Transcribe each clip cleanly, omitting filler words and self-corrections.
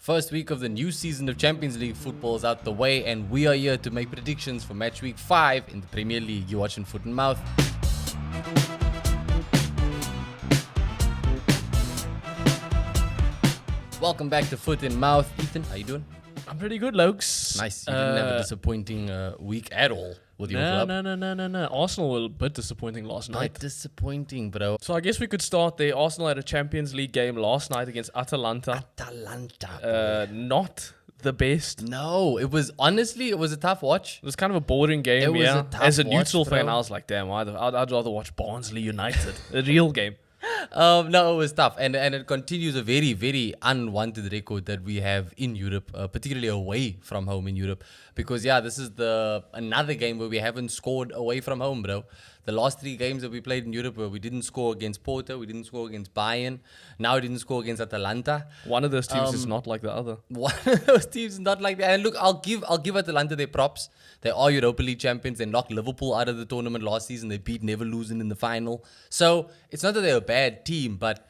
First week of the new season of Champions League football is out the way, and we are here to make predictions for Matchweek 5 in the Premier League. You're watching Foot and Mouth. Welcome back to Foot and Mouth. Ethan, how you doing? I'm pretty good, Lokes. Nice. You didn't have a disappointing week at all with your club. No. Arsenal were a bit disappointing last night. Quite disappointing, bro. So I guess we could start there. Arsenal had a Champions League game last night against Atalanta. Not the best. No, it was a tough watch. It was kind of a boring game. It was a tough As a watch, neutral bro. fan, I was like, damn, I'd rather watch Barnsley United. A real game. No, it was tough, and it continues a very, very unwanted record that we have in Europe, particularly away from home in Europe. Because this is another game where we haven't scored away from home, bro. The last 3 games that we played in Europe, where we didn't score against Porto, we didn't score against Bayern, now we didn't score against Atalanta. One of those teams is not like the other. One of those teams is not like that. And look, I'll give Atalanta their props. They are Europa League champions. They knocked Liverpool out of the tournament last season. They beat Never Losing in the final. So it's not that they're a bad team, but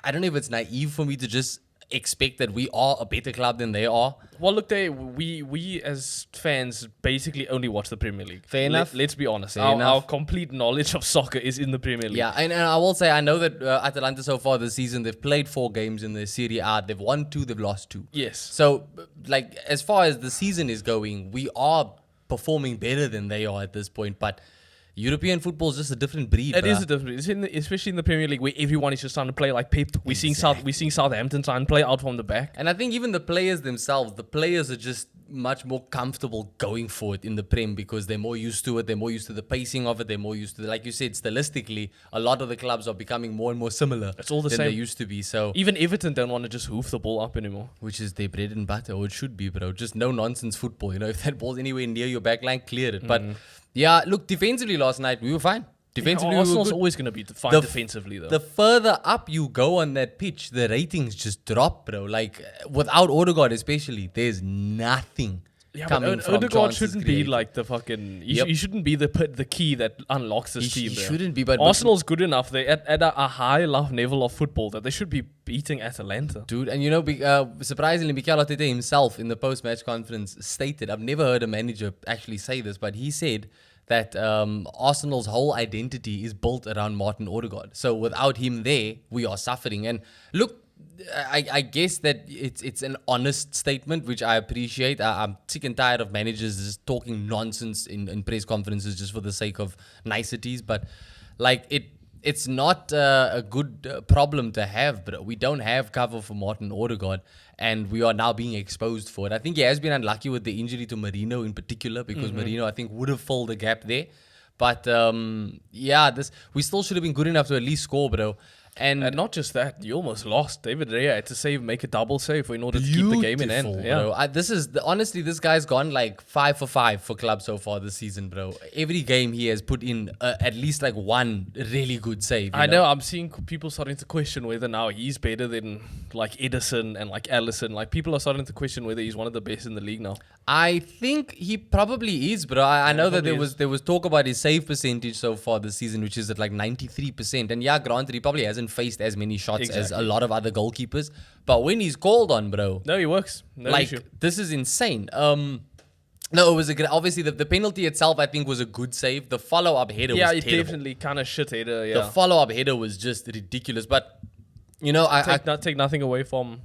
I don't know if it's naive for me to just expect that we are a better club than they are. Well, look, we as fans basically only watch the Premier League. Fair enough. Let's be honest. Fair Our enough. complete knowledge of soccer is in the Premier League. Yeah, and I will say, I know that Atalanta so far this season, they've played 4 games in the Serie A. They've won 2, they've lost 2. Yes. So, like, as far as the season is going, we are performing better than they are at this point, but European football is just a different breed. It is a different, especially in the Premier League, where everyone is just trying to play like Pep. We're seeing Southampton trying to play out from the back. And I think even the players themselves, the players are just much more comfortable going for it in the Prem because they're more used to it. They're more used to the pacing of it. They're more used to, like you said, stylistically, a lot of the clubs are becoming more and more similar. It's all the than same. they used to be. So Even Everton don't want to just hoof the ball up anymore. which is their bread and butter, or it should be, bro. Just no nonsense football. You know, if that ball's anywhere near your back line, clear it. But yeah, look, defensively last night we were fine. Defensively, we were Arsenal's good. always going to be fine defensively, though. The further up you go on that pitch, the ratings just drop, bro. Like, without Odegaard especially, there's nothing coming from Odegaard chances shouldn't created. be like the fucking... Yep. He shouldn't be the key that unlocks this team. He bro. shouldn't be, but Arsenal's good enough. They're at a high enough level of football that they should be beating Atalanta. dude, and you know, surprisingly, Mikel Arteta himself in the post-match conference stated, I've never heard a manager actually say this, but he said that Arsenal's whole identity is built around Martin Odegaard. So without him there, we are suffering. And look, I guess that it's an honest statement, which I appreciate. I'm sick and tired of managers just talking nonsense in press conferences just for the sake of niceties. But like it's not a good problem to have, but we don't have cover for Martin Odegaard, and we are now being exposed for it. I think he has been unlucky with the injury to Marino in particular, because Marino, I think, would have filled the gap there. But we still should have been good enough to at least score, bro. And not just that, you almost lost. David Raya had to make a double save in order to keep the game in hand. Bro. Honestly, this guy's gone like 5 for 5 for club so far this season, bro. Every game he has put in at least like one really good save. I know. I'm seeing people starting to question whether now he's better than like Edison and like Allison. Like, people are starting to question whether he's one of the best in the league now. I think he probably is, bro. I know that there was talk about his save percentage so far this season, which is at like 93%. And yeah, granted, he probably hasn't faced as many shots as a lot of other goalkeepers. But when he's called on, bro, No, he works. No like issue. this is insane. No, it was obviously the penalty itself, I think, was a good save. The follow-up header was Yeah, it's terrible. definitely kind of shit header. The Yeah. follow-up header was just ridiculous. But you know, Take nothing away from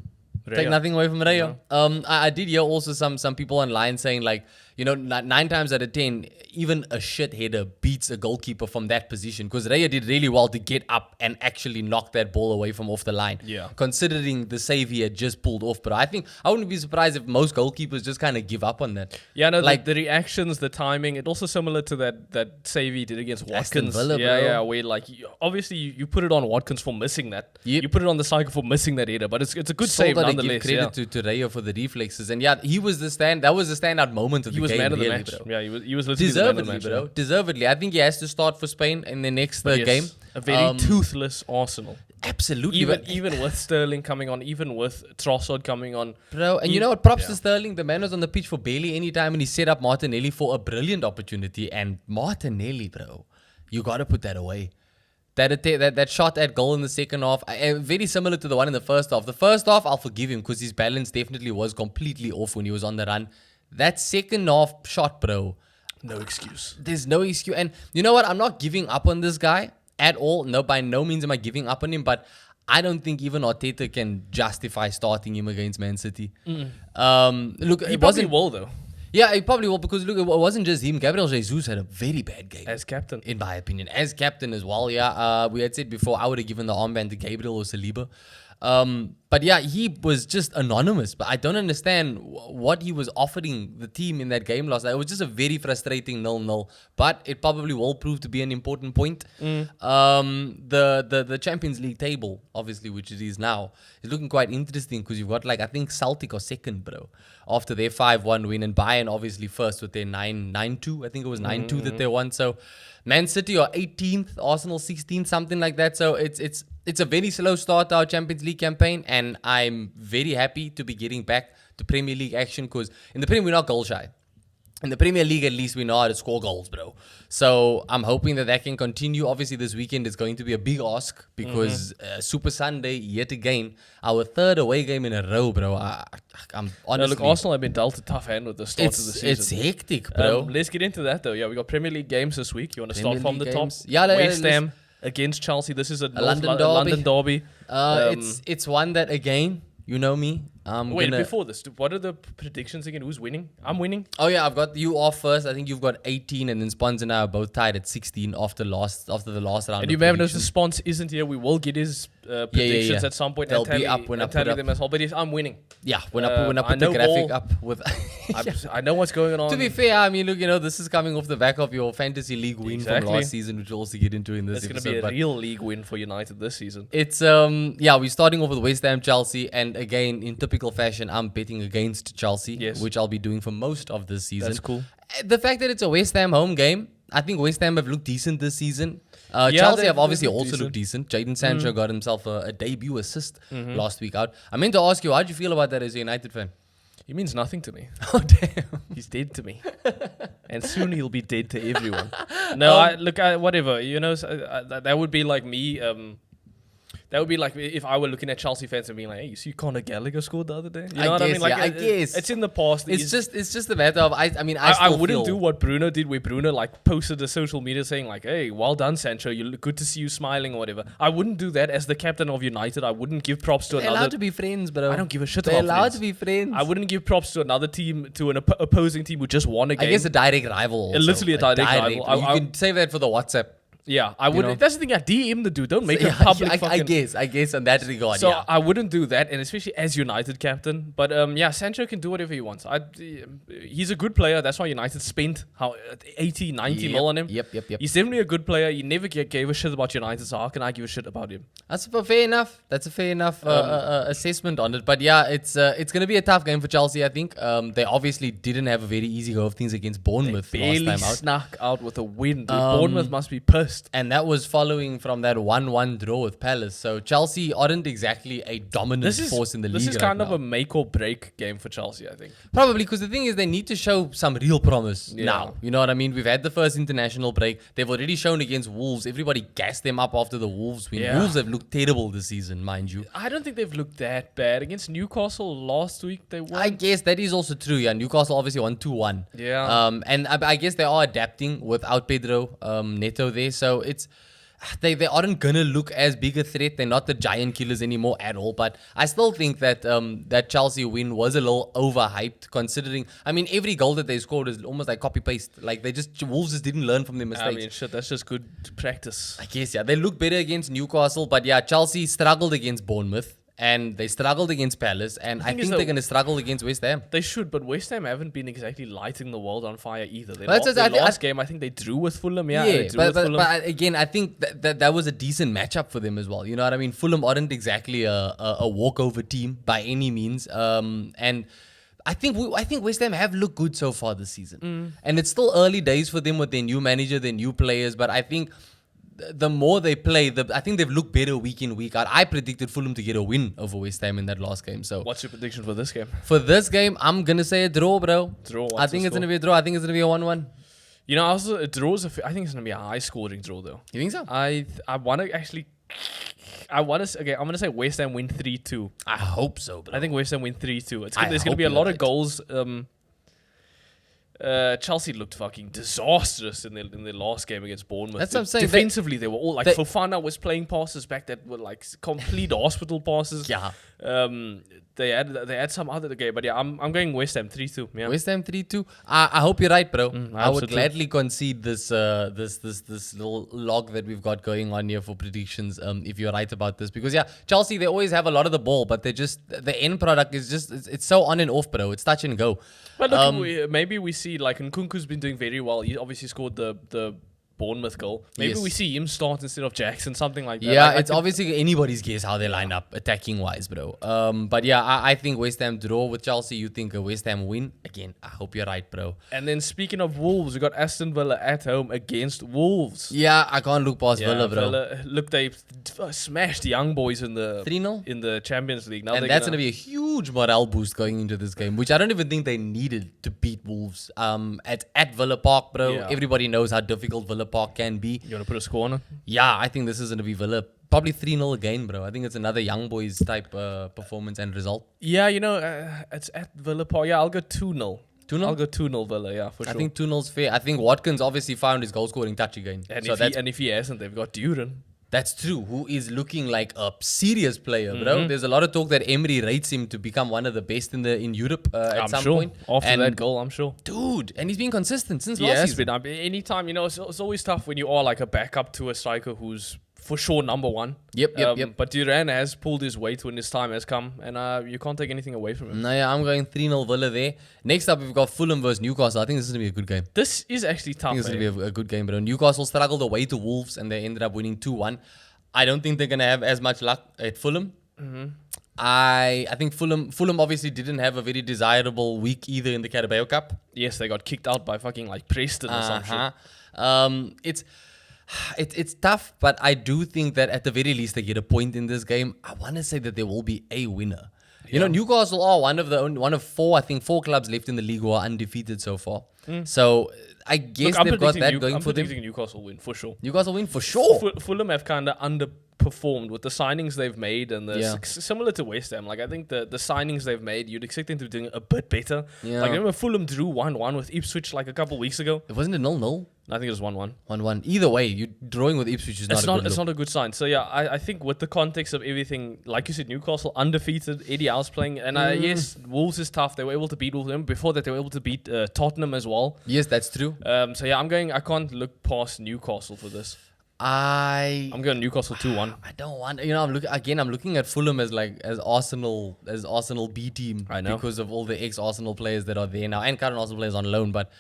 take Raya. nothing away from Rayo. I did hear also some people online saying, like, you know, 9 times out of 10, even a shit header beats a goalkeeper from that position, because Raya did really well to get up and actually knock that ball away from off the line. Yeah. Considering the save he had just pulled off. But I think I wouldn't be surprised if most goalkeepers just kind of give up on that. Yeah, no, like the reactions, the timing, it also similar to that save he did against Aston Watkins. Villa, yeah, bro. yeah, where like obviously you put it on Watkins for missing that. Yep. You put it on the cycle for missing that header, but it's a good Still save gotta nonetheless. give credit to Raya for the reflexes. And yeah, he was that was the standout moment of He the was game. man of the really, match. bro. Yeah, he was literally the man of the Deservedly, match. bro. yeah. Deservedly. I think he has to start for Spain in the next Yes, game. A very toothless Arsenal. Absolutely. Even with Sterling coming on, even with Trossard coming on. Bro, and you know what? Props to Sterling. The man was on the pitch for barely any time, and he set up Martinelli for a brilliant opportunity. And Martinelli, bro, you got to put that away. that shot at goal in the second half, very similar to the one in the first half. The first half, I'll forgive him because his balance definitely was completely off when he was on the run. That second half shot, bro. No excuse. There's no excuse. And you know what? I'm not giving up on this guy at all. No, by no means am I giving up on him. But I don't think even Arteta can justify starting him against Man City. Look, He it probably wasn't. will, though, Yeah, he probably will because look, it wasn't just him. Gabriel Jesus had a very bad game. as captain. In my opinion, as captain as well. Yeah, we had said before I would have given the armband to Gabriel or Saliba. But yeah, he was just anonymous. But I don't understand what he was offering the team in that game last night. It was just a very frustrating 0-0. But it probably will prove to be an important point. The Champions League table, obviously, which it is now, is looking quite interesting because you've got I think Celtic are second, bro, after their 5-1 win, and Bayern obviously first with their 9-2. I think it was 9-2 that they won. So Man City are 18th, Arsenal 16th, something like that. So it's a very slow start to our Champions League campaign, and I'm very happy to be getting back to Premier League action because in the Premier we're not goal shy. In the Premier League, at least we know how to score goals, bro. So I'm hoping that can continue. Obviously, this weekend is going to be a big ask because Super Sunday, yet again, our third away game in a row, bro. I'm honestly... Look, Arsenal have been dealt a tough hand with the start of the season. It's hectic, bro. Let's get into that, though. Yeah, we got Premier League games this week. You want to start from the top? Yeah, West Ham against Chelsea. This is a London derby. It's one that, again, you know me. Before this, what are the predictions again? Who's winning? I'm winning. Oh yeah, I've got you off first. I think you've got 18, and then Spons and I are both tied at 16 after the last round. And you may have noticed the Spons isn't here. We will get his predictions at some point. They'll be up when I put up them as well. But I'm winning. Yeah, when I put the graphic up with. I know what's going on. To be fair, I mean, look, this is coming off the back of your fantasy league win from last season, which we'll also get into in this episode. It's going to be a real league win for United this season. It's we're starting off with West Ham, Chelsea, and again in typical fashion, I'm betting against Chelsea, which I'll be doing for most of this season. That's cool. The fact that it's a West Ham home game, I think West Ham have looked decent this season. Chelsea have obviously also looked decent. Jadon Sancho got himself a debut assist last week out. I meant to ask you, how do you feel about that as a United fan? He means nothing to me. Oh, damn. He's dead to me. And soon he'll be dead to everyone. No, whatever. That would be like me... that would be like if I were looking at Chelsea fans and being like, "Hey, you see Conor Gallagher scored the other day." You know what I mean? Like, I guess it's in the past. It's just a matter of I wouldn't do what Bruno did, where Bruno posted a social media saying like, "Hey, well done, Sancho. You look good to see you smiling or whatever." I wouldn't do that as the captain of United. I wouldn't give props to another. They're allowed to be friends, bro. I don't give a shit. They're about allowed friends. to be friends. I wouldn't give props to another team, to an opposing team who just won a game. I guess a direct rival. Also. Literally a direct rival. You can save that for the WhatsApp. Yeah, I wouldn't. That's the thing. I DM the dude. Don't make it public. I guess in that regard. So I wouldn't do that, and especially as United captain. But Sancho can do whatever he wants. He's a good player. That's why United spent 80, 90 mil on him. Yep. He's definitely a good player. He never gave a shit about United. So how can I give a shit about him? That's fair enough. That's a fair enough assessment on it. But yeah, it's going to be a tough game for Chelsea. I think they obviously didn't have a very easy go of things against Bournemouth last time out. Snuck out with a win. Bournemouth must be pissed. And that was following from that 1-1 draw with Palace. So Chelsea aren't exactly a dominant force in the league. This is kind of a make or break game for Chelsea, I think. Probably because the thing is they need to show some real promise now. You know what I mean? We've had the first international break. They've already shown against Wolves. Everybody gassed them up after the Wolves win. Wolves have looked terrible this season, mind you. I don't think they've looked that bad. Against Newcastle last week, they won. I guess that is also true. Yeah, Newcastle obviously won 2-1. Yeah. And I guess they are adapting without Pedro Neto there. So they aren't gonna look as big a threat. They're not the giant killers anymore at all. But I still think that that Chelsea win was a little overhyped, considering. I mean, every goal that they scored is almost like copy paste. Like Wolves just didn't learn from their mistakes. I mean, shit, that's just good practice. I guess they look better against Newcastle, but yeah, Chelsea struggled against Bournemouth. And they struggled against Palace, and I think they're going to struggle against West Ham. They should, but West Ham haven't been exactly lighting the world on fire either. Their last game, I think they drew with Fulham. But again, I think that was a decent matchup for them as well. You know what I mean? Fulham aren't exactly a walkover team by any means. And I think West Ham have looked good so far this season. And it's still early days for them with their new manager, their new players, but I think the more they play, I think they've looked better week in, week out. I predicted Fulham to get a win over West Ham in that last game. So, what's your prediction for this game? For this game, I'm going to say a draw, bro. Draw. I think it's going to be a draw. I think it's going to be a 1-1. You know, also a draw is I think it's gonna be a high scoring draw though. You think so? I want to actually. I'm gonna say West Ham win 3-2. I hope so, bro. I think West Ham win 3-2. I There's gonna hope be a you're lot of right. goals. Chelsea looked fucking disastrous in their last game against Bournemouth. That's what I'm saying. Defensively, they were all like they- Fofana was playing passes back that were like complete hospital passes. Yeah. They had some other game, but yeah, I'm going West Ham 3-2. Yeah. West Ham 3-2. I hope you're right, bro. I hope would so too. gladly concede this little log that we've got going on here for predictions. If you're right about this, because yeah, Chelsea, they always have a lot of the ball, but the end product is just it's so on and off, bro. It's touch and go. But look, maybe we see like Nkunku's been doing very well. He obviously scored the Bournemouth goal. Maybe Yes. we see him start instead of Jackson, something like that. Yeah, Like, I it's could- obviously anybody's guess how they line up attacking wise, bro. But yeah, I think West Ham draw with Chelsea. You think a West Ham win? Again, I hope you're right, bro. And then speaking of Wolves, we got Aston Villa at home against Wolves. Yeah, I can't look past Villa, bro. Look, they smashed the young boys in the 3-0? in the Champions League. Now And that's going to be a huge morale boost going into this game, which I don't even think they needed to beat Wolves. At Villa Park, bro. Yeah. Everybody knows how difficult Villa Park can be. You want to put a score on it? Yeah, I think this is going to be Villa. Probably 3-0 again, bro. I think it's another young boys type performance and result. Yeah, you know, it's at Villa Park. Yeah, I'll go 2-0. 2-0? I'll go 2-0 Villa, yeah, for sure. I think 2-0's fair. I think Watkins obviously found his goal scoring touch again. and, So if he hasn't, they've got Duran. that's true. Who is looking like a serious player, Mm-hmm. bro. There's a lot of talk that Emery rates him to become one of the best in Europe at I'm some sure. point. After And that goal, I'm sure. dude, and he's been consistent since Yeah, last it's season. been. Anytime, you know, it's always tough when you are like a backup to a striker who's for sure number one. Yep. But Duran has pulled his weight when his time has come, and you can't take anything away from him. No, yeah, I'm going 3-0 Villa there. Next up, we've got Fulham versus Newcastle. I think this is going to be a good game. This is actually I tough. think it's going eh? to be a good game, bro. Newcastle struggled away to Wolves, and they ended up winning 2-1. I don't think they're going to have as much luck at Fulham. I think Fulham obviously didn't have a very desirable week either in the Carabao Cup. Yes, they got kicked out by fucking like Preston or some shit. It's tough, but I do think that at the very least they get a point in this game. I want to say that there will be a winner. You know, Newcastle are one of four clubs left in the league who are undefeated so far. So I guess Look, they've got that going I'm for them. predicting Newcastle win for sure. Newcastle win for sure. Fulham have kind of underperformed with the signings they've made, and Yeah. similar to West Ham. Like I think the signings they've made, you'd expect them to be doing a bit better. Yeah. Like remember Fulham drew 1-1 with Ipswich like a couple weeks ago. It wasn't a 0-0. I think it was 1-1. 1-1. Either way, you drawing with Ipswich is It's not a good it's look. not a good sign. So yeah, I think with the context of everything, like you said, Newcastle undefeated, Eddie Howe's playing, and yes, Wolves is tough. They were able to beat Wolves. Before that, they were able to beat Tottenham as well. Yes, that's true. So yeah, I can't look past Newcastle for this. I'm going Newcastle 2-1. I don't want. You know, I'm looking at Fulham as Arsenal B team. I know. Because of all the ex-Arsenal players that are there now and current Arsenal players on loan. But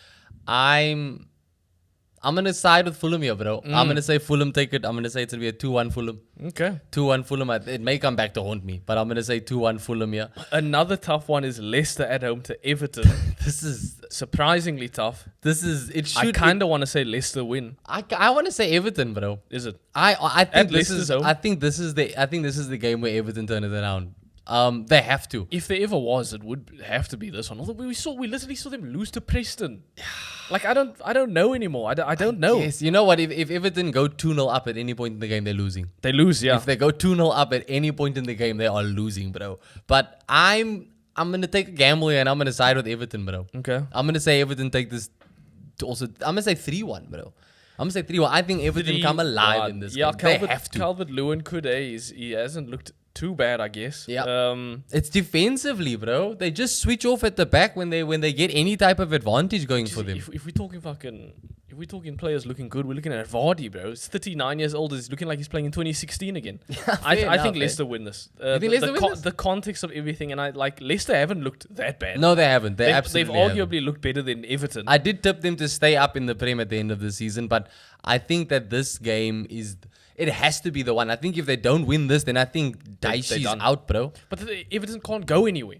I'm gonna side with Fulham here, bro. I'm gonna say Fulham take it. I'm gonna say it's gonna be a 2-1 Fulham. Okay. 2-1 Fulham. It may come back to haunt me, but I'm gonna say 2-1 Fulham here. Another tough one is Leicester at home to Everton. This is Surprisingly tough. it I should. kind of want to say Leicester win. I want to say Everton, bro. Is it? I think At this Leicester's is. home? I think this is the game where Everton turn it around. They have to. If there ever was, it would have to be this one. Although we literally saw them lose to Preston. Like I don't know anymore. I don't know. Yes, you know what? If Everton go 2-0 up at any point in the game, they're losing. They lose, yeah. If they go 2-0 up at any point in the game, they are losing, bro. But I'm gonna take a gamble here and I'm gonna side with Everton, bro. Okay. I'm gonna say Everton take this. Also, I'm gonna say 3-1, bro. I'm gonna say 3-1. I think Everton come alive in this game. They have to. Calvert-Lewin he hasn't looked too bad, I guess. Yeah. It's defensively, bro. They just switch off at the back when they get any type of advantage going for them. If we're talking players looking good, we're looking at Vardy, bro. He's 39 years old. He's looking like he's playing in 2016 again. I enough, think eh? Leicester win this. You think Leicester win this? The context of everything, and Leicester haven't looked that bad. No, they haven't. They They've absolutely arguably haven't. looked better than Everton. I did tip them to stay up in the Prem at the end of the season, but I think that this game it has to be the one. I think if they don't win this, then I think Daichi's done. out, bro. But Everton can't go anywhere.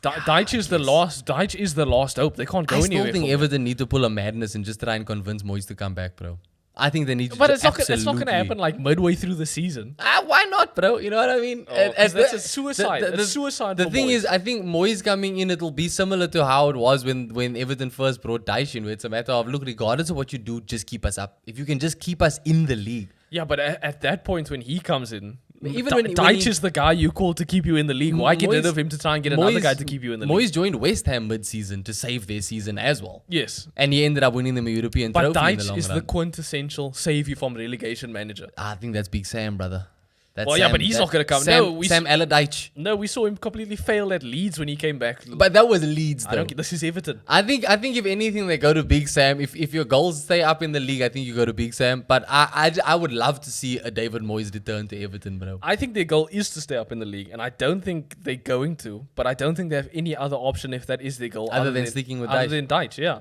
Deitch is the last hope. They can't go I anywhere. still think for me. Everton need to pull a madness and just try and convince Moyes to come back, bro. I think they need to. But it's not going to absolutely- happen like midway through the season. Why not, bro? You know what I mean? Oh, 'cause that's a suicide. It's suicide The for thing Moyes. is, I think Moyes coming in, it'll be similar to how it was when Everton first brought Dyche in, where it's a matter of, look, regardless of what you do, just keep us up. If you can just keep us in the league. Yeah, but at that point when he comes in, Even when Dyche he- is the guy you call to keep you in the league. Why get rid Moyes- of him to try and get another guy to keep you in the Moyes league? joined West Ham mid-season to save their season as well. Yes. And he ended up winning them a European But trophy in the Dyche long is run. the quintessential save you from relegation manager. I think that's Big Sam, brother. That's Well, yeah, Sam- but he's not gonna come. Sam, No, we Sam Allardyce. No, we saw him completely fail at Leeds when he came back. But that was Leeds, I though. don't get this is Everton. I think if anything, they go to Big Sam. If your goals stay up in the league, I think you go to Big Sam. But I would love to see a David Moyes return to Everton, bro. I think their goal is to stay up in the league, and I don't think they're going to. But I don't think they have any other option if that is their goal, Other than sticking with other Dyche. than Dyche, yeah.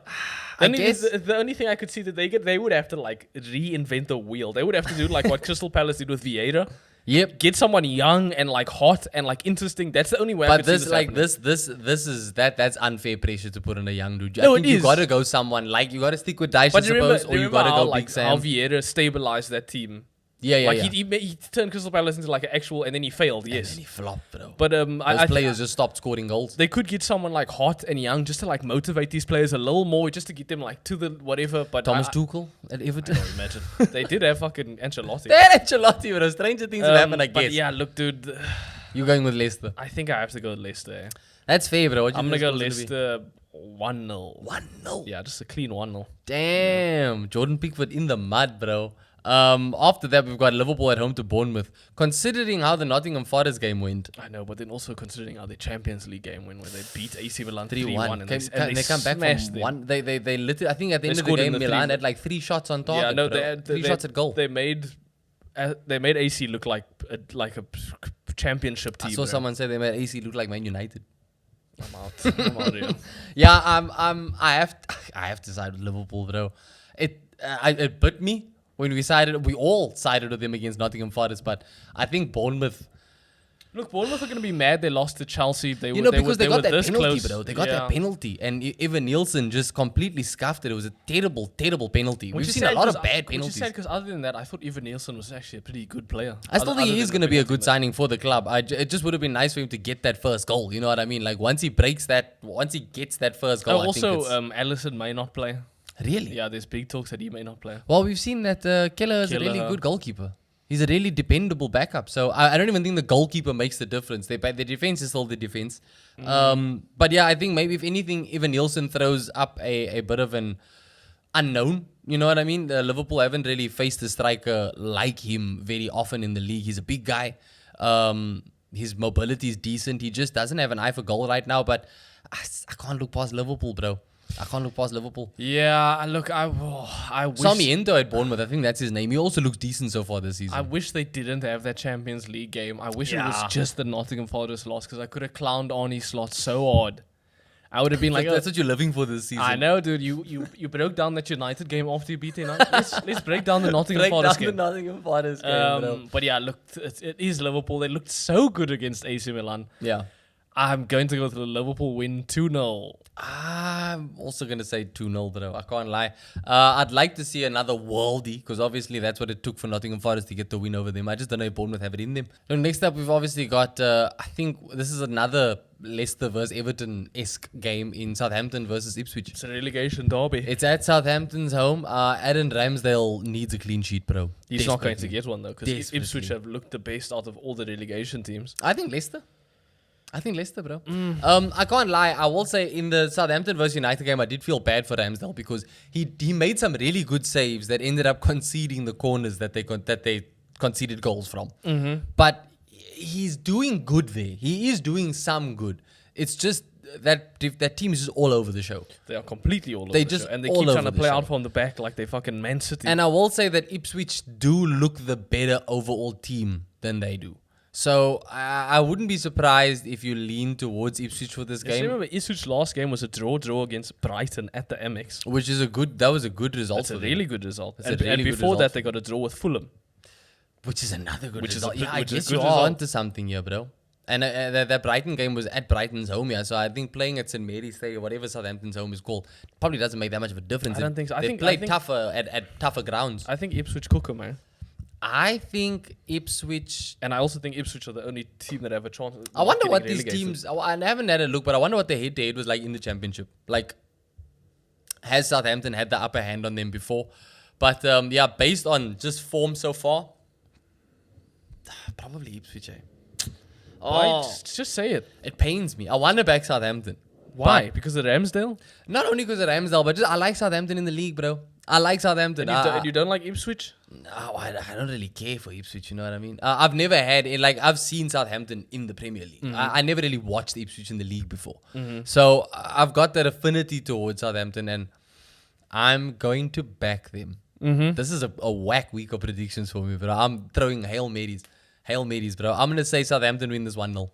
I Only- guess- the only thing I could see that they would have to like reinvent the wheel. They would have to do like what Crystal Palace did with Vieira. Yep. Get someone young and like hot and like interesting. That's the only way. I But could see this, this like happening. this is that's unfair pressure to put on a young dude. No, I think it you is. gotta go someone like you gotta stick with Dyche, I But suppose, or you gotta go Big how Sam. Vieira stabilized that team. Yeah, yeah, Like yeah. he turned Crystal Palace into like an actual, and then he failed. And Yes, then he flopped, bro. but Those players just stopped scoring goals. they could get someone like hot and young just to like motivate these players a little more, just to get them like to the whatever. But Thomas Tuchel at Everton. imagine they did have fucking Ancelotti. That Ancelotti, bro. Stranger things have happened, I But guess. yeah, look, dude, You're going with Leicester. I think I have to go with Leicester. That's fair, bro. I'm gonna go Leicester 1-0. 1-0. Yeah, just a clean 1-0. Damn. Jordan Pickford in the mud, bro. After that, we've got Liverpool at home to Bournemouth. Considering how the Nottingham Forest game went, I know, but then also considering how the Champions League game went, where they beat AC Milan 3-1. 3-1, and They come back smashed from them. one. They literally, I think at the They end of the scored in game, the Milan 3-1. had like 3 shots on target. Yeah, no, bro. Three shots at goal. They made AC look like a championship team. I saw bro. someone say they made AC look like Man United. I'm out. I'm out here. Yeah, I have to side with Liverpool, bro. It bit me when we all sided with them against Nottingham Forest, but I think Bournemouth, Look, Bournemouth are going to be mad they lost to Chelsea. because they got that this penalty, close. bro. They got Yeah. that penalty, and Evan Nielsen just completely scuffed it. It was a terrible, terrible penalty. Which We've is seen a sad lot of 'cause bad Which is penalties. sad because other than that, I thought Evan Nielsen was actually a pretty good player. I still think he is going to be a good sign. signing for the club. It just would have been nice for him to get that first goal. You know what I mean? Like once he gets that first goal, I think Also, it's, Allison may not play. really. Yeah, there's big talks that he may not play. Well, we've seen that Keller is a really Kelleher. good goalkeeper. He's a really dependable backup. So I don't even think the goalkeeper makes the difference. The defense is still the defense. But yeah, I think maybe if anything, Evan Nielsen throws up a bit of an unknown. You know what I mean? Liverpool haven't really faced a striker like him very often in the league. He's a big guy. His mobility is decent. He just doesn't have an eye for goal right now. But I can't look past Liverpool, bro. I can't look past Liverpool. Yeah, look, I wish. Sami Endo at Bournemouth, I think that's his name. He also looks decent so far this season. I wish they didn't have that Champions League game. I wish it was Yeah. just the Nottingham Forest loss because I could have clowned Arnie Slot so hard. I would have been like, that's what you're living for this season. I know, dude. You broke down that United game after you beat United. Let's break down the Nottingham Forest game. Nottingham Forest game, bro. But yeah, look, it is Liverpool. They looked so good against AC Milan. Yeah. I'm going to go to the Liverpool win 2-0. I'm also going to say 2-0, bro. I can't lie. I'd like to see another worldie, because obviously that's what it took for Nottingham Forest to get the win over them. I just don't know if Bournemouth have it in them. So next up, we've obviously got, I think this is another Leicester versus Everton-esque game in Southampton versus Ipswich. It's a relegation derby. It's at Southampton's home. Aaron Ramsdale needs a clean sheet, bro. He's not going to Desperately. get one, though, because Desperately. Ipswich have looked the best out of all the relegation teams. I think Leicester, bro. I can't lie. I will say in the Southampton versus United game, I did feel bad for Ramsdale because he made some really good saves that ended up conceding the corners that they conceded goals from. But he's doing good there. He is doing some good. It's just that team is just all over the show. They are completely all over They the just show. And they all keep trying over to the play show. out from the back like they fucking Man City. And I will say that Ipswich do look the better overall team than they do. So I wouldn't be surprised if you lean towards Ipswich for this Just game, remember, Ipswich's last game was a draw against Brighton at the MX. which is that was a good result. That's a for them. really good result. It's a And, really and good before result that, for they got a draw with Fulham. Which is another good Which is result. a Yeah, I which is guess good you are result. onto something here, bro. And that Brighton game was at Brighton's home, yeah. So I think playing at St Mary's Stadium, whatever Southampton's home is called, probably doesn't make that much of a difference. I don't think so. They play tougher at tougher grounds. I think Ipswich cook 'em, man. I think Ipswich. And I also think Ipswich are the only team that have a chance. I wonder what these teams. I haven't had a look, but I wonder what the head-to-head was like in the Championship. Like, has Southampton had the upper hand on them before? But yeah, based on just form so far, probably Ipswich. Oh, just say it. It pains me. I want to back Southampton. Why? Because of Ramsdale? Not only because of Ramsdale, but just I like Southampton in the league, bro. I like Southampton. And you don't like Ipswich? No, I don't really care for Ipswich, you know what I mean? I've never had it. Like, I've seen Southampton in the Premier League. I never really watched Ipswich in the league before. So I've got that affinity towards Southampton, and I'm going to back them. This is a whack week of predictions for me, but I'm throwing Hail Marys. Hail Marys, bro. I'm going to say Southampton win this 1-0.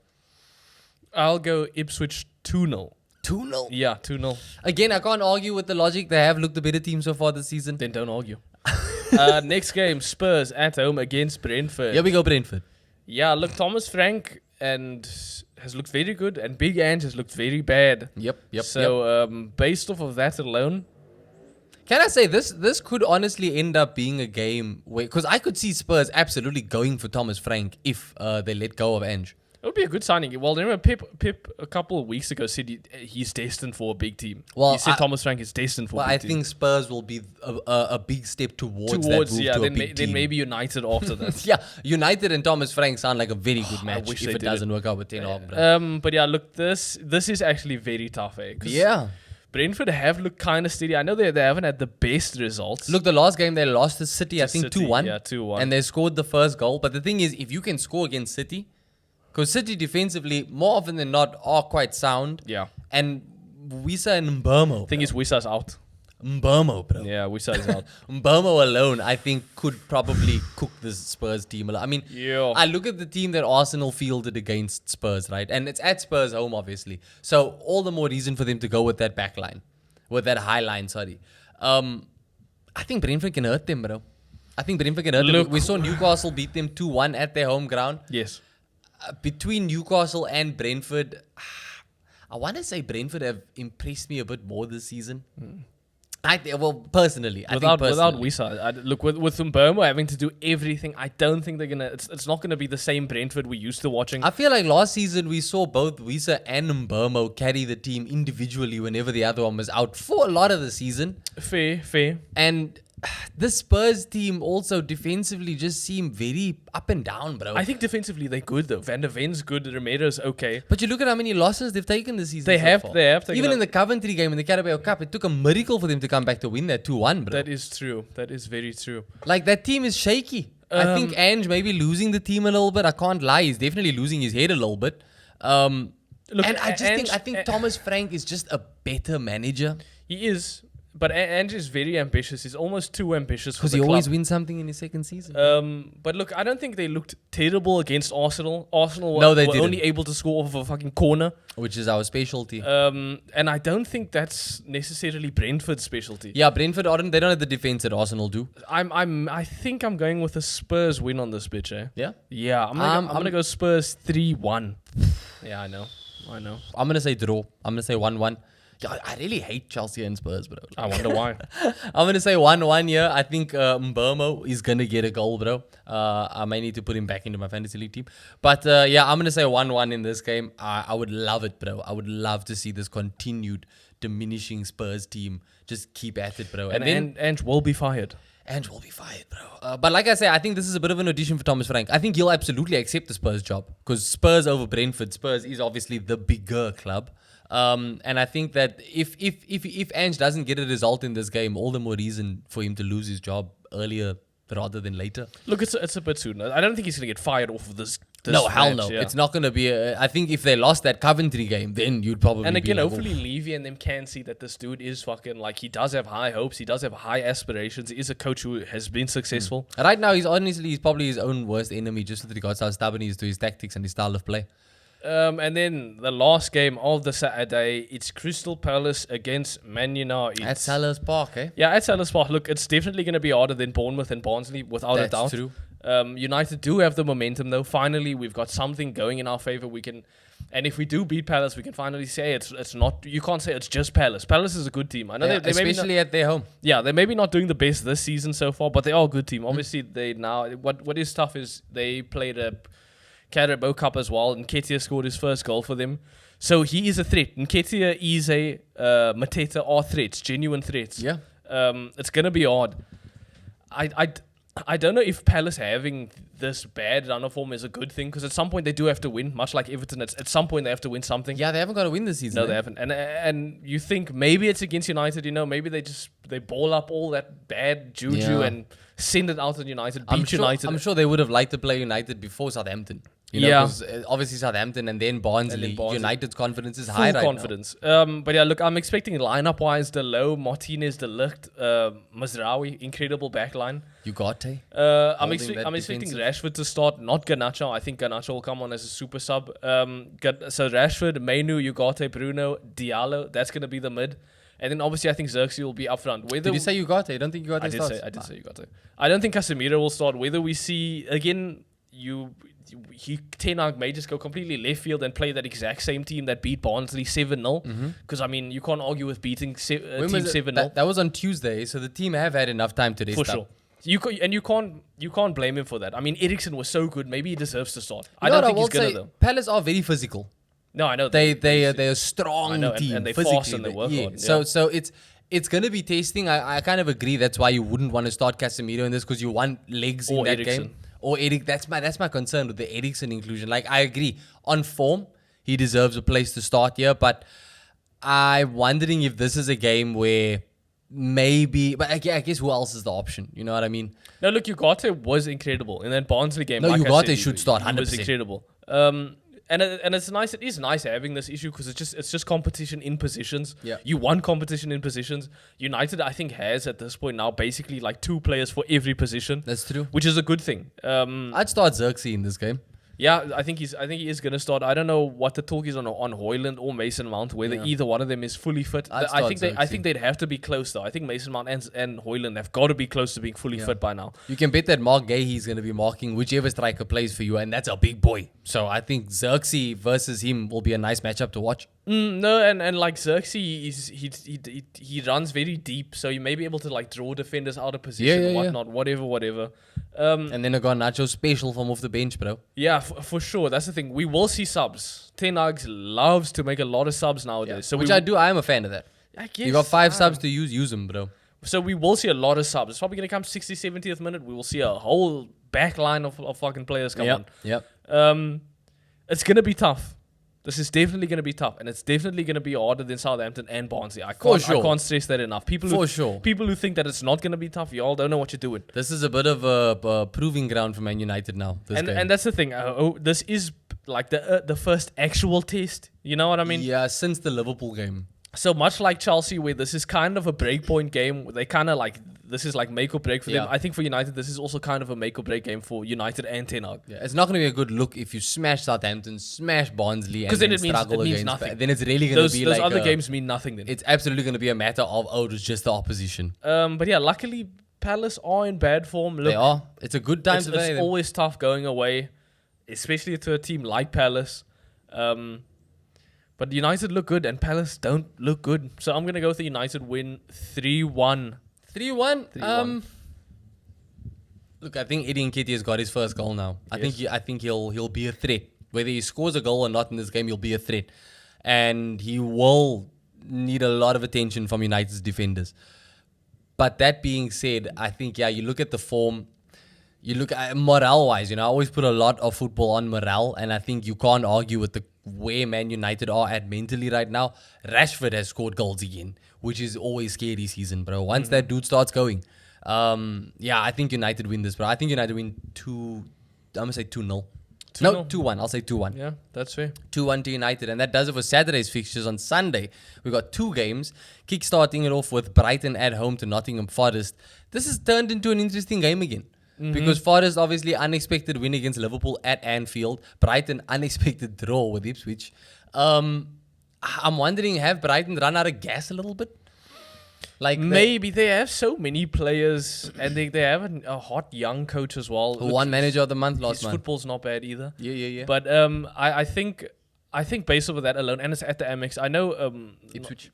I'll go Ipswich 2-0. 2-0? Yeah, 2-0. Again, I can't argue with the logic. They have looked a better team so far this season. Then don't argue. Next game, Spurs at home against Brentford. Here we go, Brentford. Yeah, look, Thomas Frank has looked very good, and Big Ange has looked very bad. Yep. So, based off of that alone, can I say this could honestly end up being a game where, because I could see Spurs absolutely going for Thomas Frank if they let go of Ange. it would be a good signing. Well, remember Pip a couple of weeks ago said he's destined for a big team. Well, he said Thomas Frank is destined for a big team. I think Spurs will be a big step towards that move to a big team. Then maybe United after that. Yeah, United and Thomas Frank sound like a very good match wish if they it did doesn't work out with Ten Hag, bro. But yeah, look, this is actually very tough, eh? Yeah. Brentford have looked kind of steady. I know they haven't had the best results. Look, the last game they lost to City, I think 2-1. Yeah, 2-1. And they scored the first goal. But the thing is, if you can score against City, because City defensively, more often than not, are quite sound. Yeah. And Wissa and Mbeumo. Thing is, Wissa's out. Mbeumo, bro. Yeah, Wissa is out. Mbeumo alone, I think, could probably cook this Spurs team. I mean, Yeah. I look at the team that Arsenal fielded against Spurs, right? And it's at Spurs' home, obviously. So all the more reason for them to go with that back line. With that high line, sorry. I think Brentford can hurt them, bro. I think Brentford can hurt them. We saw Newcastle beat them 2-1 at their home ground. Yes. Between Newcastle and Brentford, I want to say Brentford have impressed me a bit more this season. Personally, Without Wissa, look, with Mbeumo having to do everything, I don't think they're gonna. It's not gonna be the same Brentford we used to watching. I feel like last season we saw both Wissa and Mbeumo carry the team individually whenever the other one was out for a lot of the season. Fair. And the Spurs team also defensively just seem very up and down, bro. I think defensively they're good though. Van der Ven's good. Romero's okay. But you look at how many losses they've taken this season. They have taken. Even in the Coventry game in the Carabao Cup, it took a miracle for them to come back to win that 2-1, bro. That is true. That is very true. Like, that team is shaky. I think Ange may be losing the team a little bit. I can't lie. He's definitely losing his head a little bit. Look, and I think Thomas Frank is just a better manager. He is. But Ange is very ambitious. He's almost too ambitious for the club. club. Because he always wins something in his second season. But look, I don't think they looked terrible against Arsenal. Arsenal were only able to score off of a fucking corner. Which is our specialty. And I don't think that's necessarily Brentford's specialty. Yeah, Brentford, they don't have the defense that Arsenal do. I think I'm going with a Spurs win on this bitch, eh? Yeah? Yeah, I'm gonna go Spurs 3-1. Yeah, I know. I'm gonna say draw. I'm gonna say 1-1. Yeah, I really hate Chelsea and Spurs, bro. I wonder why. I'm going to say 1-1 here. I think Mbeumo is going to get a goal, bro. I may need to put him back into my fantasy league team. But yeah, I'm going to say 1-1 in this game. I would love it, bro. I would love to see this continued diminishing Spurs team just keep at it, bro. And then Ange will be fired. Ange will be fired, bro. But like I say, I think this is a bit of an audition for Thomas Frank. I think he'll absolutely accept the Spurs job. Because Spurs over Brentford, Spurs is obviously the bigger club. And I think that if Ange doesn't get a result in this game, all the more reason for him to lose his job earlier rather than later. Look, it's a bit soon. I don't think he's going to get fired off of this no, hell match, no. Yeah. It's not going to be I think if they lost that Coventry game, then you'd probably And again, be like, hopefully Levy and them can see that this dude is fucking, like, he does have high hopes. He does have high aspirations. He is a coach who has been successful. Right now, he's probably his own worst enemy just with regards to how stubborn he is to his tactics and his style of play. And then the last game of the Saturday, it's Crystal Palace against Man United. At Selhurst Park, eh? Yeah, at Selhurst Park. Look, it's definitely going to be harder than Bournemouth and Barnsley, without a doubt. That's true. United do have the momentum though. Finally, we've got something going in our favor. And if we do beat Palace, we can finally say it's not. You can't say it's just Palace. Palace is a good team. I know they especially at their home. Yeah, they're maybe not doing the best this season so far, but they are a good team. Obviously, they now what is tough is they played a Carabao Cup as well, and Nketiah scored his first goal for them. So he is a threat. Nketiah, Eze, Mateta are threats, genuine threats. Yeah. It's gonna be hard. I don't know if Palace having this bad run of form is a good thing, because at some point they do have to win, much like Everton. At some point they have to win something. Yeah, they haven't got to win this season. No, they haven't. And you think maybe it's against United, maybe they ball up all that bad juju and send it out on United, beat United. I'm sure they would have liked to play United before Southampton. Because obviously Southampton and then Barnsley. United's confidence is high right confidence. But yeah, look, I'm expecting lineup-wise, Delo, Martinez, De Ligt, Mazraoui, incredible backline. Ugarte. I'm expecting Rashford to start, not Garnacho. I think Garnacho will come on as a super sub. So Rashford, Mainu, Ugarte, Bruno, Diallo. That's going to be the mid. And then obviously I think Xerxes will be up front. Did you say Ugarte? I don't think Ugarte starts. I did say Ugarte. I don't think Casemiro will start. Whether we see, again, Ten Hag may just go completely left field and play that exact same team that beat Barnsley 7-0. Because, I mean, you can't argue with beating team 7-0. That was on Tuesday, so the team have had enough time to rest for sure. You can't blame him for that. I mean, Eriksen was so good. Maybe he deserves to start. I don't think he's gonna though. Palace are very physical. No, I know they're a strong team, and they physically. fast and they work hard. So it's gonna be tasting. I kind of agree. That's why you wouldn't want to start Casemiro in this, because you want legs in that game. Or Eric, that's my concern with the Eriksen inclusion. Like, I agree. On form, he deserves a place to start here, but I'm wondering if this is a game where maybe... But I guess who else is the option? You know what I mean? No, look, Ugarte was incredible in that Barnsley game. No, like Ugarte should start 100%. He was incredible. And it's nice. It is nice having this issue, because it's just competition in positions. Yeah. You want competition in positions. United, I think, has at this point now basically like 2 players for every position. That's true. Which is a good thing. I'd start Xerxes in this game. Yeah, I think he is going to start. I don't know what the talk is on Højlund or Mason Mount, whether either one of them is fully fit. I think they'd have to be close though. I think Mason Mount and Højlund have got to be close to being fully fit by now. You can bet that Mark Gahey is going to be marking whichever striker plays for you, and that's a big boy. So I think Xerxes versus him will be a nice matchup to watch. No, and like Xerxes, he runs very deep, so you may be able to like draw defenders out of position and whatnot, whatever. And then I got Nacho special from off the bench, bro. Yeah, for sure. That's the thing. We will see subs. Ten Hag loves to make a lot of subs nowadays. Yeah. So Which I do. I am a fan of that. I guess. You got 5 subs to use them, bro. So we will see a lot of subs. It's probably going to come 60th, 70th minute. We will see a whole back line of fucking players come on. Yep. It's going to be tough. This is definitely going to be tough, and it's definitely going to be harder than Southampton and Barnsley. I can't stress that enough. People who think that it's not going to be tough, y'all don't know what you're doing. This is a bit of a proving ground for Man United now. And that's the thing. This is like the first actual test. You know what I mean? Yeah, since the Liverpool game. So much like Chelsea, where this is kind of a breakpoint game, they kind of like, this is like make or break for them. I think for United, this is also kind of a make or break game for United and Ten Hag. Yeah, it's not going to be a good look if you smash Southampton, smash Barnsley, and then struggle against nothing. Then it's really going to be those like... Those other games mean nothing then. It's absolutely going to be a matter of, it's just the opposition. But yeah, luckily, Palace are in bad form. Look, they are. It's a good time to play them. It's always tough going away, especially to a team like Palace. But United look good and Palace don't look good. So I'm going to go with the United win 3-1. 3-1? Look, I think Eddie Nketiah has got his first goal now. Yes. I think he'll be a threat. Whether he scores a goal or not in this game, he'll be a threat. And he will need a lot of attention from United's defenders. But that being said, I think, you look at the form, you look at morale-wise, I always put a lot of football on morale, and I think you can't argue with where Man United are at mentally right now. Rashford has scored goals again, which is always scary season, bro. Once that dude starts going, I think United win this, bro. I think United win 2-0. I'm going to say 2-0. No, 2-1. I'll say 2-1. Yeah, that's fair. 2-1 to United. And that does it for Saturday's fixtures. On Sunday, we've got 2 games. Kickstarting it off with Brighton at home to Nottingham Forest. This has turned into an interesting game again. Because Forest, obviously, unexpected win against Liverpool at Anfield. Brighton, unexpected draw with Ipswich. I'm wondering, have Brighton run out of gas a little bit? Like maybe they have so many players, and they have a hot young coach as well. who won Manager of the Month last His month. football's not bad either. Yeah. But I think based over that alone, and it's at the Amex. I know Ipswich.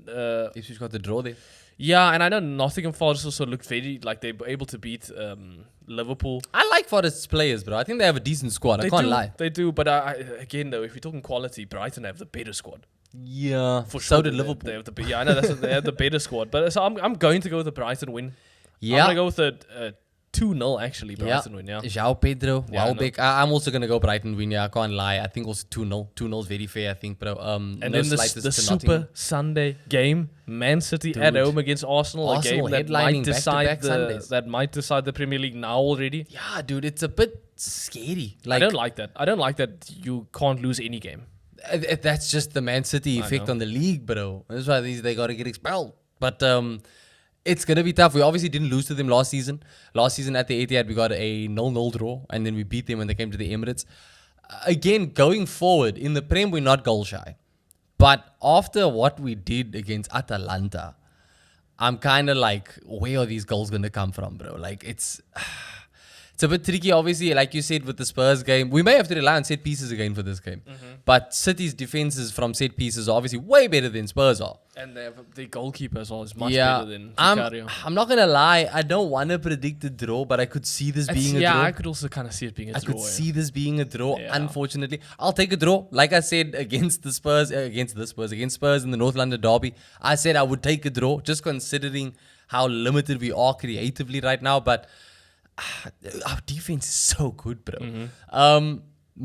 uh, Ipswich got the draw there. yeah, and I know Nottingham Forest also looked very like they were able to beat Liverpool. I like Forest's players, bro. I think they have a decent squad. I can't lie. They do, but again though, if we're talking quality, Brighton have the better squad. Yeah, For so sure, did they- Liverpool. They have the yeah, I know they have the better squad, but so I'm going to go with the Brighton win. Yeah. I'm gonna go with a 2-0 actually. Brighton win. Yeah. João Pedro, Yeah, I know. Welbeck. I'm also gonna go Brighton win. Yeah, I can't lie. I think also 2-0. 2-0 is very fair. I think, bro. And no then the slightest to Super Nottingham. Sunday game, Man City at Dude. home against Arsenal, Arsenal a game that headlining might decide back-to-back Sundays. that might decide the Premier League now already. Yeah, dude, it's a bit scary. Like I don't like that. I don't like that you can't lose any game. that's just the Man City effect know. on the league, bro. That's why they gotta get expelled. But it's gonna be tough. We obviously didn't lose to them last season. Last season at the Etihad, we got a 0-0 draw, and then we beat them when they came to the Emirates. Again, going forward in the Prem, we're not goal shy. But after what we did against Atalanta, I'm kind of like, where are these goals gonna come from, bro? Like it's a bit tricky, obviously, like you said, with the Spurs game. We may have to rely on set pieces again for this game. But City's defenses from set pieces are obviously way better than Spurs are. And they have the goalkeeper as well is much Yeah, better than Vicario. I'm not going to lie. I don't want to predict a draw, but I could see this being a draw. I could also kind of see it being a I draw. could yeah. see this being a draw, Yeah. unfortunately. I'll take a draw. Like I said, against Spurs in the North London derby, I said I would take a draw, just considering how limited we are creatively right now. But our defense is so good, bro.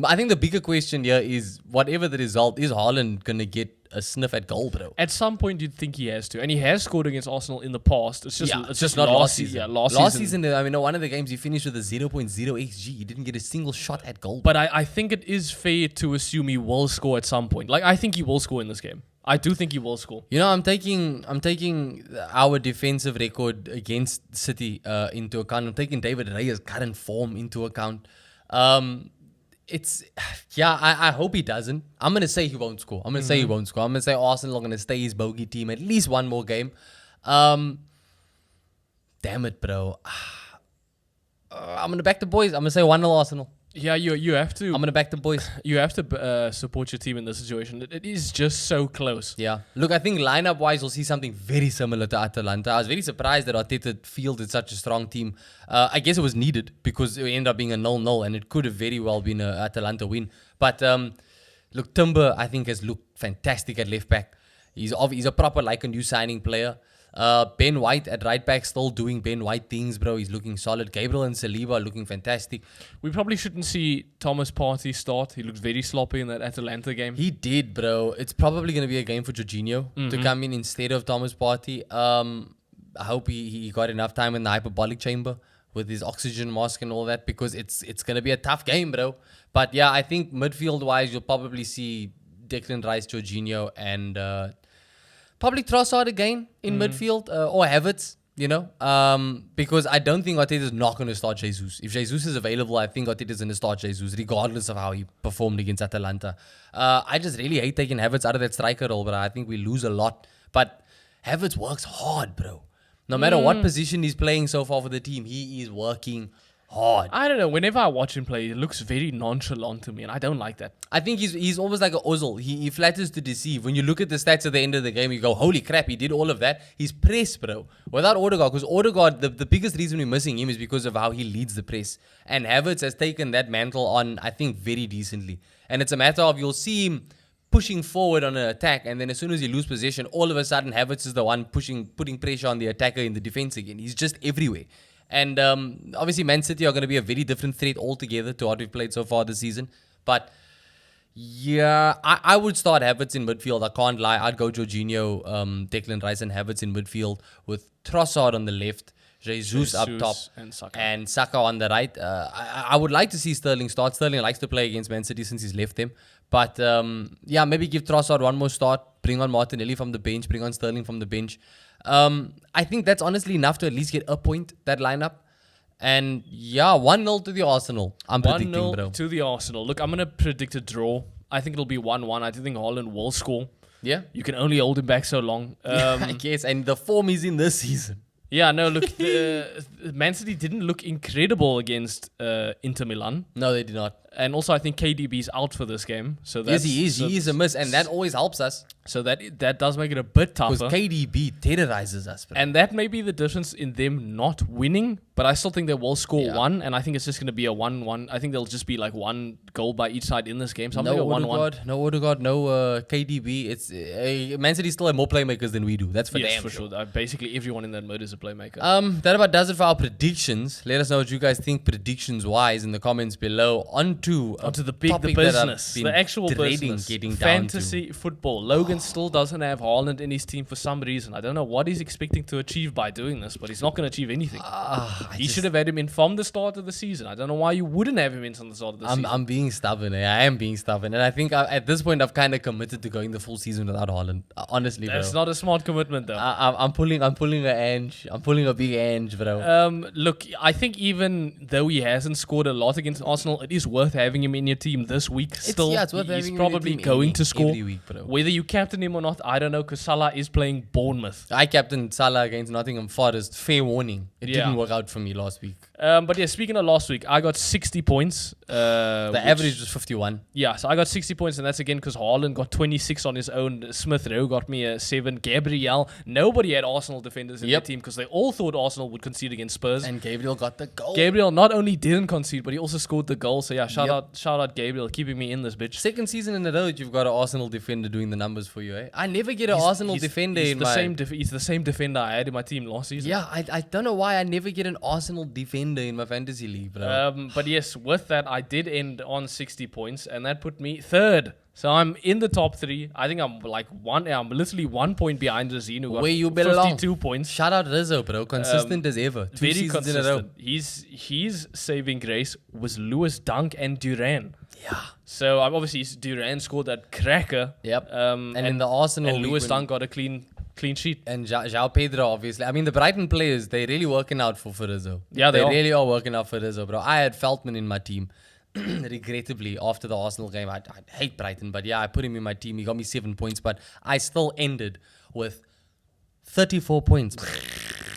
I think the bigger question here is, whatever the result, is Haaland going to get a sniff at goal, bro? At some point, you'd think he has to, and he has scored against Arsenal in the past. It's just, It's just not last season. Yeah, last season, I mean, one of the games he finished with a 0.0 XG. He didn't get a single shot at goal. But I think it is fair to assume he will score at some point. Like I think he will score in this game. I do think he will score. You know, I'm taking our defensive record against City into account. I'm taking David Raya's current form into account. I hope he doesn't. I'm going to say he won't score. I'm going to say Arsenal are going to stay his bogey team at least one more game. Damn it, bro. I'm going to back the boys. I'm going to say 1-0 Arsenal. Yeah, you have to. I'm going to back the boys. You have to support your team in this situation. It is just so close. Yeah. Look, I think lineup-wise, we'll see something very similar to Atalanta. I was very surprised that Arteta fielded such a strong team. I guess it was needed because it ended up being a 0-0, and it could have very well been an Atalanta win. But look, Timber, I think, has looked fantastic at left-back. He's a proper, like a new signing player. Ben White at right back, still doing Ben White things, bro. He's looking solid. Gabriel and Saliba are looking fantastic. We probably shouldn't see Thomas Partey start. He looked very sloppy in that Atalanta game. He did, bro. It's probably going to be a game for Jorginho to come in instead of Thomas Partey. I hope he got enough time in the hyperbolic chamber with his oxygen mask and all that, because it's going to be a tough game, bro. But yeah, I think midfield-wise, you'll probably see Declan Rice, Jorginho, and probably Trossard again in midfield, or Havertz, you know, because I don't think Arteta is not going to start Jesus. If Jesus is available, I think Arteta is going to start Jesus, regardless of how he performed against Atalanta. I just really hate taking Havertz out of that striker role, but I think we lose a lot. But Havertz works hard, bro. No matter what position he's playing so far for the team, he is working hard. I don't know. Whenever I watch him play, he looks very nonchalant to me, and I don't like that. I think he's almost like an Ozil. He flatters to deceive. When you look at the stats at the end of the game, you go, holy crap, he did all of that. He's press, bro. Without Odegaard, because Odegaard, the biggest reason we're missing him is because of how he leads the press. And Havertz has taken that mantle on, I think, very decently. And it's a matter of, you'll see him pushing forward on an attack, and then as soon as you lose possession, all of a sudden Havertz is the one putting pressure on the attacker in the defense again. He's just everywhere. And obviously Man City are going to be a very different threat altogether to what we've played so far this season. But yeah, I would start Havertz in midfield. I can't lie. I'd go Jorginho, Declan Rice and Havertz in midfield with Trossard on the left, Jesus up top, and Saka on the right. I would like to see Sterling start. Sterling likes to play against Man City since he's left them. But yeah, maybe give Trossard one more start. Bring on Martinelli from the bench. Bring on Sterling from the bench. I think that's honestly enough to at least get a point, that lineup. And yeah, 1-0 to the Arsenal. I'm predicting, bro. 1-0 to the Arsenal. Look, I'm going to predict a draw. I think it'll be 1-1. I do think Haaland will score. Yeah. You can only hold him back so long. I guess. And the form is in this season. Yeah, no, look, Man City didn't look incredible against Inter Milan. No, they did not. And also, I think KDB's out for this game. So that's, yes, he is. He is a miss, and that always helps us. So that does make it a bit tougher. Because KDB terrorizes us. Bro. And that may be the difference in them not winning, but I still think they will score one, and I think it's just going to be a 1-1. I think there'll just be like one goal by each side in this game. Something no like a 1-1. No Odegaard, no KDB. It's Man City still have more playmakers than we do. That's for damn for sure. Basically, everyone in that mode is a playmaker. That about does it for our predictions. Let us know what you guys think predictions-wise in the comments below. Onto the business, the actual business, fantasy football. Logan still doesn't have Haaland in his team for some reason. I don't know what he's expecting to achieve by doing this, but he's not going to achieve anything. He should have had him in from the start of the season. I don't know why you wouldn't have him in from the start of the season. I'm being stubborn. I am being stubborn, and I think at this point I've kind of committed to going the full season without Haaland. Honestly, that's bro. not a smart commitment, though. I'm pulling a Ange. I'm pulling a big Ange, bro. Look, I think even though he hasn't scored a lot against Arsenal, it is worth having him in your team this week. Still, it's worth he's having probably going to score every week, bro. Whether you captain him or not, I don't know, because Salah is playing Bournemouth. I captained Salah against Nottingham Forest. Fair warning. It didn't work out for me last week. But yeah, speaking of last week, I got 60 points. The average was 51. Yeah, so I got 60 points, and that's again because Haaland got 26 on his own. Smith Rowe got me a 7. Gabriel, nobody had Arsenal defenders in their team because they all thought Arsenal would concede against Spurs. And Gabriel got the goal. Gabriel not only didn't concede, but he also scored the goal. So yeah, shout out Gabriel, keeping me in this bitch. Second season in a row that you've got an Arsenal defender doing the numbers for you, eh? I never get an Arsenal defender in my... He's the same defender I had in my team last season. Yeah, I don't know why I never get an Arsenal defender in my fantasy league, bro. But yes, with that, I did end on 60 points, and that put me third. So I'm in the top 3. I think I'm literally 1 point behind Razine, who got where you belong. 52 points. Shout out Rizzo, bro. Consistent as ever. 2 very seasons consistent. in a row. His saving grace was Lewis Dunk and Duran. Yeah. So obviously Duran scored that cracker. Yep. And in the Arsenal, and Lewis Dunk got a clean sheet. And João Pedro, obviously. I mean, the Brighton players, they're really working out for Rizzo. Yeah, they really are working out for Rizzo, bro. I had Feldman in my team. Regrettably, after the Arsenal game, I hate Brighton, but yeah, I put him in my team. He got me 7 points, but I still ended with 34 points.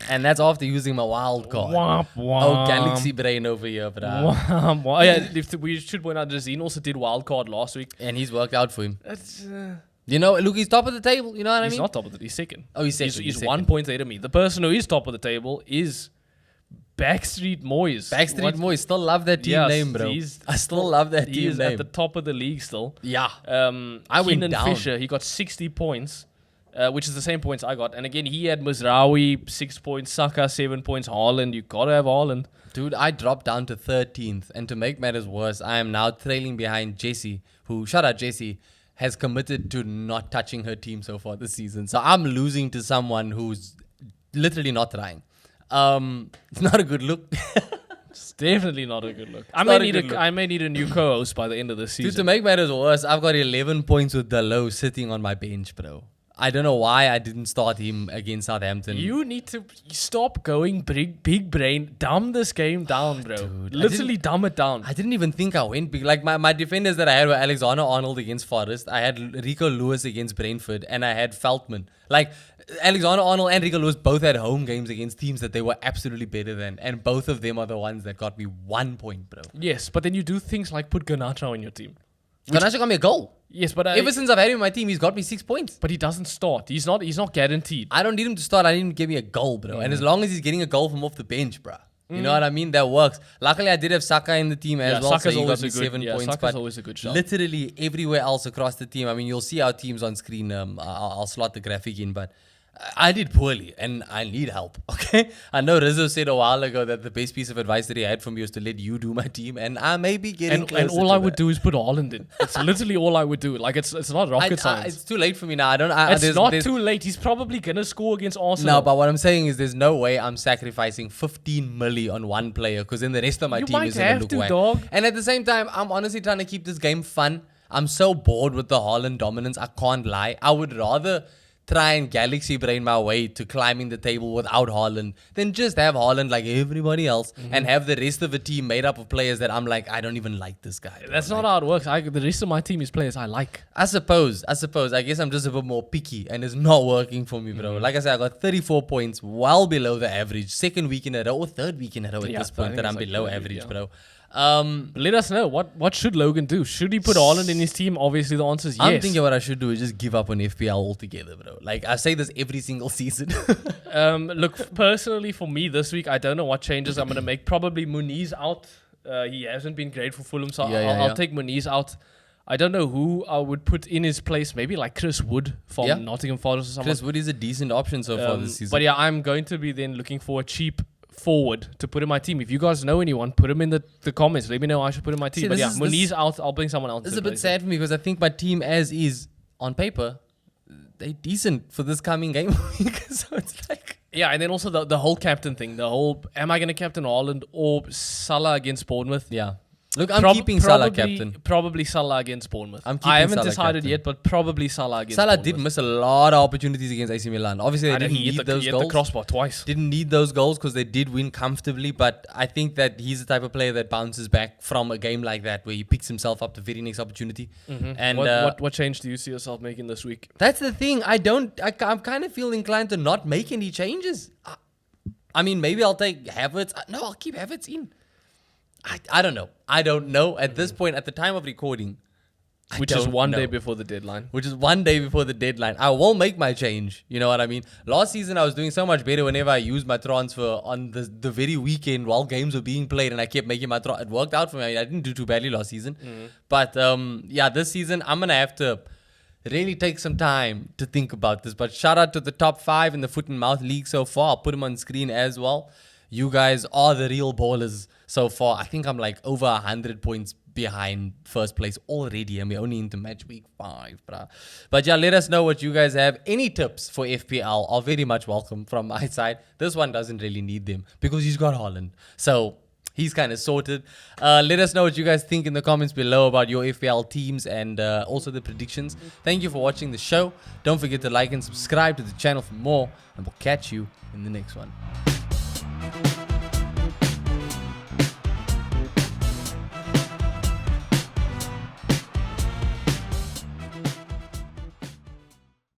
And that's after using my wild card. Womp, womp. Oh, Galaxy brain over here, bro. Womp, womp. Yeah, we should point out Razine also did wild card last week. And he's worked out for him. You know, look, he's top of the table. You know what I mean? He's not top of the table. He's second. Oh, he's second. He's 1 point ahead of me. The person who is top of the table is Backstreet Moyes. Moyes. Still love that team name, bro. I still love that team name. He's at the top of the league still. Yeah. I went down. Fisher, he got 60 points, which is the same points I got. And again, he had Mazraoui, 6 points, Saka, 7 points, Haaland. You got to have Haaland. Dude, I dropped down to 13th. And to make matters worse, I am now trailing behind Jessie, who, shout out Jessie, has committed to not touching her team so far this season. So I'm losing to someone who's literally not trying. It's not a good look. It's definitely not a good look. I may need a new co-host by the end of the season. Dude, to make matters worse, I've got 11 points with Dalot sitting on my bench, bro. I don't know why I didn't start him against Southampton. You need to stop going big brain. Dumb this game down, bro. Dude, literally dumb it down. I didn't even think I went big. Like my defenders that I had were Alexander-Arnold against Forest. I had Rico Lewis against Brentford. And I had Feldman. Like, Alexander-Arnold and Rico Lewis both had home games against teams that they were absolutely better than. And both of them are the ones that got me 1 point, bro. Yes, but then you do things like put Garnacho in your team. Garnacho got me a goal. Yes, but ever since I've had him in my team, he's got me 6 points. But he doesn't start. He's not guaranteed. I don't need him to start. I need him to give me a goal, bro. And as long as he's getting a goal from off the bench, bro. You know what I mean? That works. Luckily, I did have Saka in the team as well. Saka's so he got me 7 points. Saka's but always a good shot. Literally everywhere else across the team. I mean, you'll see our teams on screen. I'll slot the graphic in, but I did poorly and I need help, okay? I know Rizzo said a while ago that the best piece of advice that he had from me was to let you do my team, and I may be getting closer and all to I would that. do is put Haaland in. It's literally all I would do. Like, it's not rocket science. It's too late for me now. It's not too late. He's probably going to score against Arsenal. No, but what I'm saying is there's no way I'm sacrificing 15 milli on one player because then the rest of my team is going to look whack. Dog. And at the same time, I'm honestly trying to keep this game fun. I'm so bored with the Haaland dominance. I can't lie. I would rather try and galaxy brain my way to climbing the table without Haaland, then just have Haaland like everybody else and have the rest of the team made up of players that I'm like, I don't even like this guy. Bro. That's not how it works. The rest of my team is players I like. I suppose. I guess I'm just a bit more picky and it's not working for me, bro. Like I said, I got 34 points, well below the average. Second week in a row or third week in a row at this point that I'm below average, bro. Let us know. What should Logan do? Should he put Haaland in his team? Obviously, the answer is yes. I'm thinking what I should do is just give up on FPL altogether, bro. Like, I say this every single season. Look, personally, for me this week, I don't know what changes I'm going to make. Probably Muniz out. He hasn't been great for Fulham, so I'll take Muniz out. I don't know who I would put in his place. Maybe like Chris Wood from Nottingham Forest or something. Chris Wood is a decent option so far this season. But yeah, I'm going to be then looking for a cheap forward to put in my team. If you guys know anyone, put him in the comments. Let me know I should put in my team. But yeah, Muniz out. I'll bring someone else. This is a bit sad for me because I think my team as is on paper, they're decent for this coming game week. So it's like... Yeah, and then also the whole captain thing. The whole, am I going to captain Haaland or Salah against Bournemouth? Yeah. Look, I'm keeping Salah captain. Probably Salah against Bournemouth. I haven't Salah decided captain. yet, but probably Salah against Salah Bournemouth. did miss a lot of opportunities against AC Milan. Obviously, they didn't need those He goals. hit the crossbar twice. Didn't need those goals because they did win comfortably. But I think that he's the type of player that bounces back from a game like that where he picks himself up the very next opportunity. And what change do you see yourself making this week? That's the thing. I kind of feel inclined to not make any changes. I mean, maybe I'll take Havertz. No, I'll keep Havertz in. I don't know. I don't know. At this point, at the time of recording, Which is one day before the deadline. I will make my change. You know what I mean? Last season, I was doing so much better whenever I used my transfer on the very weekend while games were being played and I kept making my transfer. It worked out for me. I didn't do too badly last season. But yeah, this season, I'm going to have to really take some time to think about this. But shout out to the top 5 in the Foot and Mouth League so far. I'll put them on screen as well. You guys are the real ballers so far. I think I'm like over 100 points behind first place already, and we're only into match week 5, bruh. But yeah, let us know what you guys have. Any tips for FPL are very much welcome from my side. This one doesn't really need them because he's got Haaland. So he's kind of sorted. Let us know what you guys think in the comments below about your FPL teams and also the predictions. Thank you for watching the show. Don't forget to like and subscribe to the channel for more, and we'll catch you in the next one.